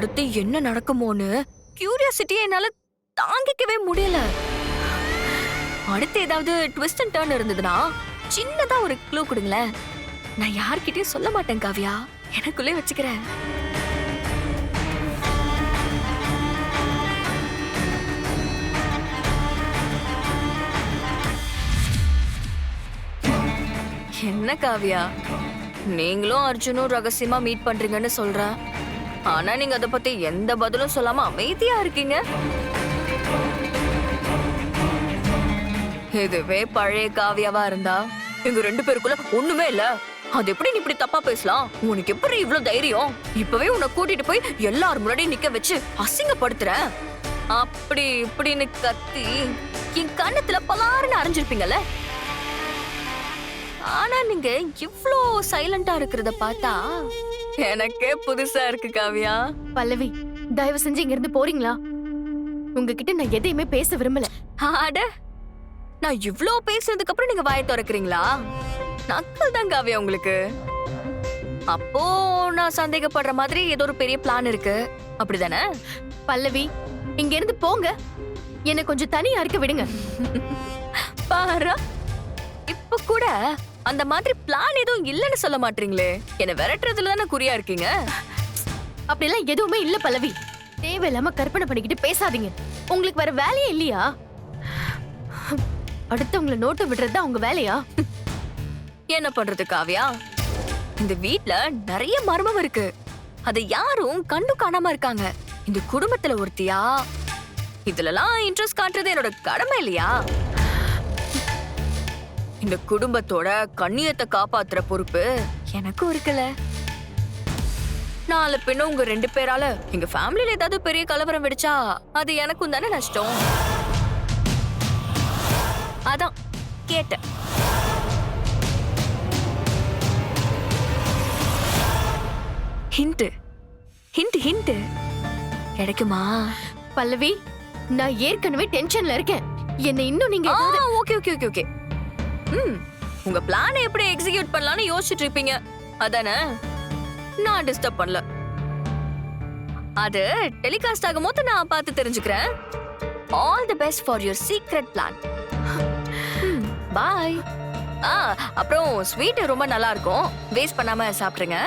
அடுத்து என்ன நடக்குமோன்னு கியூரியாசிட்டியை என்னால தாங்கிக்கவே முடியல. அடுத்து ஏதாவது ட்விஸ்ட் அண்ட் டர்ன் இருந்ததுன்னா சின்னதா ஒரு க்ளூ கொடுங்களேன். நான் யார்கிட்டயும் சொல்ல மாட்டேன் காவ்யா, எனக்குள்ளே வச்சுக்கிறேன். என்ன காவ்யா, நீங்களும் அர்ஜுனும் ரகசியமா மீட் பண்றீங்கன்னு சொல்ற. ஆனா நீங்க அத பத்தி எந்த பதிலும் சொல்லாம அமைதியா இருக்கீங்க. இதுவே பழைய காவியாவா இருந்தா எங்க 2 பேருக்குள்ள ஒண்ணுமே இல்ல, அது எப்படி நீ இப்படி தப்பா பேசலாம், உனக்கு எப்படி இவ்ளோ தைரியம், இப்பவே உன்னை கூட்டிட்டு போய் எல்லாரும் முன்னாடி நிக்க வச்சு அசிங்கப்படுத்துற அப்படி இப்படின்னு கத்தி என் கண்ணத்துல பலாருன்னு அரைஞ்சிருப்பீங்கல்ல. ஆனா நீங்க இவ்ளோ சைலண்டா இருக்கிறத பார்த்தா எனக்கே புதுசா இருக்கு காவியா. பல்லவி, தயவு செஞ்சு இங்க இருந்து போறீங்களா? உங்ககிட்ட நான் எதையுமே பேச விரும்பல. அட, நான் இவ்ளோ பேசுனதுக்கு அப்புறம் நீங்க வாயை திறக்கிறீங்களா? நக்கல் தான் காவியா உங்களுக்கு. அப்போ நான் சந்தேகப்படுற மாதிரி ஏதோ ஒரு பெரிய பிளான் இருக்கு, அப்படிதானே? பல்லவி, இங்க இருந்து போங்க, என்ன கொஞ்சம் தனியா இருக்க விடுங்க. பாரா, இப்ப கூட அந்த மாதிரி பிளான் எதுவும் இல்லன்னு சொல்ல மாட்டீங்களே, என்ன விரட்டுறதுல தானே குறியா இருக்கீங்க. அப்படிலாம் எதுவுமே இல்ல பல்லவி. தேவையில்லாம கற்பனை பண்ணிக்கிட்டு பேசாதீங்க. உங்களுக்கு வேற வேலையே இல்லையா? அடுத்தவங்களை நோட்டு விடுறது உங்க வேலையா? என்ன பண்றது காவியா, இந்த வீட்ல நிறைய மர்மம் இருக்கு, அதை யாரும் கண்டு காணாம இருக்காங்க. இந்த குடும்பத்துல ஒருத்தியா இதுலலாம் இன்ட்ரெஸ்ட் காட்டுறது என்னோட கடமை இல்லையா? இந்த குடும்பத்தோட கண்ணியத்தை காப்பாத்துற பொறுப்பு எனக்கும் இருக்குல்ல. நாலு பின்ன உங்க 2 பேரால எங்க ஃபேமிலில ஏதாவது பெரிய கலவரம் வெடிச்சா அது எனக்கும் தானே நஷ்டம். அதான் கேட்டேன். ஹிண்ட் ஹிண்ட் ஹிண்ட் கிடைக்குமா? பல்லவி, நான் ஏற்கனவே டென்ஷன்ல இருக்கேன். என்ன இன்னும் நீங்க ஓகே ஓகே ஓகே ஓகே. உங்க பிளானை எப்படி எக்ஸிக்யூட் பண்ணலாம்னு யோசிச்சுட்டு இருப்பீங்க அதானே? நான் டிஸ்டர்ப் பண்ணல. அது டெலிகாஸ்ட் ஆகும்போது நான் பார்த்து தெரிஞ்சுக்கிறேன். All the best for your secret plan. Bye. அப்புறம் ஸ்வீட் ரொம்ப நல்லா இருக்கும், வேஸ்ட் பண்ணாம சாப்பிடுங்க.